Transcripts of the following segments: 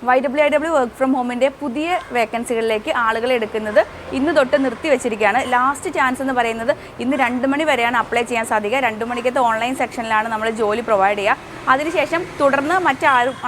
YWIW work from ഹോമിൻ്റെ പുതിയ വേക്കൻസികളിലേക്ക് ആളുകളെ എടുക്കുന്നത് ഇന്ന് തൊട്ട് നിർത്തി വെച്ചിരിക്കുകയാണ്. ലാസ്റ്റ് ചാൻസ് എന്ന് പറയുന്നത് ഇന്ന് 2 മണി വരെയാണ് അപ്ലൈ ചെയ്യാൻ സാധിക്കുക. 2 മണിക്കത്തെ ഓൺലൈൻ സെക്ഷനിലാണ് നമ്മൾ ജോലി പ്രൊവൈഡ് ചെയ്യുക. അതിനുശേഷം തുടർന്ന്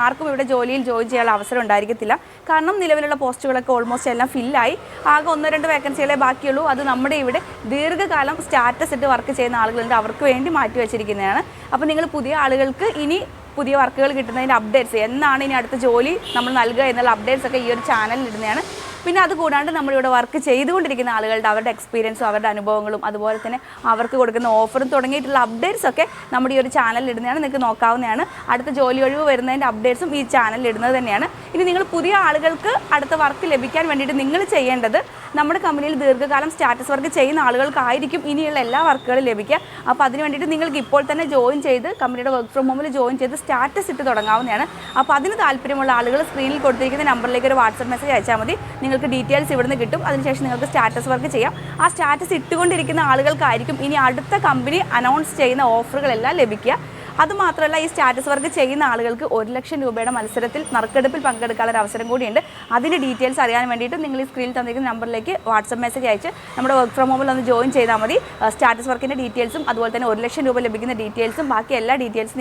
ആർക്കും ഇവിടെ ജോലിയിൽ ജോയിൻ ചെയ്യാനുള്ള അവസരം ഉണ്ടായിരിക്കത്തില്ല. കാരണം നിലവിലുള്ള പോസ്റ്റുകളൊക്കെ ഓൾമോസ്റ്റ് എല്ലാം ഫില്ലായി. ആകെ 1-2 വേക്കൻസികളെ ബാക്കിയുള്ളൂ. അത് നമ്മുടെ ഇവിടെ ദീർഘകാലം സ്റ്റാറ്റസ് ഇട്ട് വർക്ക് ചെയ്യുന്ന ആളുകളുണ്ട്, അവർക്ക് വേണ്ടി മാറ്റി വെച്ചിരിക്കുന്നതാണ്. അപ്പോൾ നിങ്ങൾ പുതിയ ആളുകൾക്ക് ഇനി പുതിയ വർക്കുകൾ കിട്ടുന്നതിൻ്റെ അപ്ഡേറ്റ്സ്, എന്നാണ് ഇനി അടുത്ത ജോലി നമ്മൾ നൽകുക എന്നുള്ള അപ്ഡേറ്റ്സ് ഒക്കെ ഈ ഒരു ചാനലിൽ ഇടുന്നതാണ്. പിന്നെ അതുകൂടാണ്ട് നമ്മളിവിടെ വർക്ക് ചെയ്തുകൊണ്ടിരിക്കുന്ന ആളുകളുടെ അവരുടെ എക്സ്പീരിയൻസും അവരുടെ അനുഭവങ്ങളും അതുപോലെ തന്നെ അവർക്ക് കൊടുക്കുന്ന ഓഫറും തുടങ്ങിയിട്ടുള്ള അപ്ഡേറ്റ്സ് ഒക്കെ നമ്മുടെ ഈ ഒരു ചാനലിൽ ഇടുന്നതാണ്. നിങ്ങൾക്ക് നോക്കാവുന്നതാണ്. അടുത്ത ജോലി ഒഴിവ് വരുന്നതിൻ്റെ അപ്ഡേറ്റ്സും ഈ ചാനലിൽ ഇടുന്നത് തന്നെയാണ്. ഇനി നിങ്ങൾ പുതിയ ആളുകൾക്ക് അടുത്ത വർക്ക് ലഭിക്കാൻ വേണ്ടിയിട്ട് നിങ്ങൾ ചെയ്യേണ്ടത്, നമ്മുടെ കമ്പനിയിൽ ദീർഘകാലം സ്റ്റാറ്റസ് വർക്ക് ചെയ്യുന്ന ആളുകൾക്കായിരിക്കും ഇനിയുള്ള എല്ലാ വർക്കുകളും ലഭിക്കുക. അപ്പോൾ അതിന് വേണ്ടിയിട്ട് നിങ്ങൾക്ക് ഇപ്പോൾ തന്നെ ജോയിൻ ചെയ്ത് കമ്പനിയുടെ വർക്ക് ഫ്രം ഹോമിൽ ജോയിൻ ചെയ്ത് സ്റ്റാറ്റസ് ഇട്ട് തുടങ്ങാവുന്നതാണ്. അപ്പോൾ അതിന് താല്പര്യമുള്ള ആളുകൾ സ്ക്രീനിൽ കൊടുത്തിരിക്കുന്ന നമ്പറിലേക്ക് ഒരു വാട്സപ്പ് മെസ്സേജ് അയച്ചാൽ മതി. നിങ്ങൾക്ക് ഡീറ്റെയിൽസ് ഇവിടുന്ന് കിട്ടും. അതിനുശേഷം നിങ്ങൾക്ക് സ്റ്റാറ്റസ് വർക്ക് ചെയ്യാം. ആ സ്റ്റാറ്റസ് ഇട്ടുകൊണ്ടിരിക്കുന്ന ആളുകൾക്കായിരിക്കും ഇനി അടുത്ത കമ്പനി അനൗൺസ് ചെയ്യുന്ന ഓഫറുകളെല്ലാം ലഭിക്കുക. അതുമാത്രമല്ല, ഈ സ്റ്റാറ്റസ് വർക്ക് ചെയ്യുന്ന ആളുകൾക്ക് 1 ലക്ഷം രൂപയുടെ മത്സരത്തിൽ നറുക്കെടുപ്പിൽ പങ്കെടുക്കാനുള്ള അവസരം കൂടിയുണ്ട്. അതിൻ്റെ ഡീറ്റെയിൽസ് അറിയാൻ വേണ്ടിയിട്ട് നിങ്ങൾ ഈ സ്ക്രീനിൽ തന്നിരിക്കുന്ന നമ്പറിലേക്ക് വാട്സപ്പ് മെസ്സേജ് അയച്ച് നമ്മുടെ വർക്ക് ഫ്രം ഹോമിൽ ഒന്ന് ജോയിൻ ചെയ്താൽ മതി. സ്റ്റാറ്റസ് വർക്കിൻ്റെ ഡീറ്റെയിൽസും അതുപോലെ തന്നെ 1 ലക്ഷം രൂപ ലഭിക്കുന്ന ഡീറ്റെയിൽസും ബാക്കി എല്ലാ ഡീറ്റെയിൽസും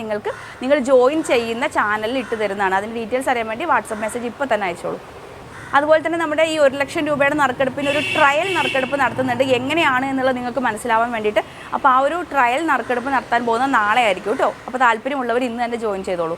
നിങ്ങൾ ജോയിൻ ചെയ്യുന്ന ചാനലിൽ ഇട്ട് തരുന്നതാണ്. അതിൻ്റെ ഡീറ്റെയിൽസ് അറിയാൻ വേണ്ടി വാട്സപ്പ് മെസ്സേജ് ഇപ്പോൾ തന്നെ അയച്ചോളൂ. അതുപോലെ തന്നെ നമ്മുടെ ഈ 1 ലക്ഷം രൂപയുടെ നറുക്കെടുപ്പിന് ഒരു ട്രയൽ നറുക്കെടുപ്പ് നടത്തുന്നുണ്ട്. എങ്ങനെയാണ് എന്നുള്ളത് നിങ്ങൾക്ക് മനസ്സിലാവാൻ വേണ്ടിയിട്ട്. അപ്പോൾ ആ ഒരു ട്രയൽ നറുക്കെടുപ്പ് നടത്താൻ പോകുന്നത് നാളെ ആയിരിക്കും കേട്ടോ. അപ്പോൾ താല്പര്യമുള്ളവർ ഇന്ന് തന്നെ ജോയിൻ ചെയ്തോളൂ.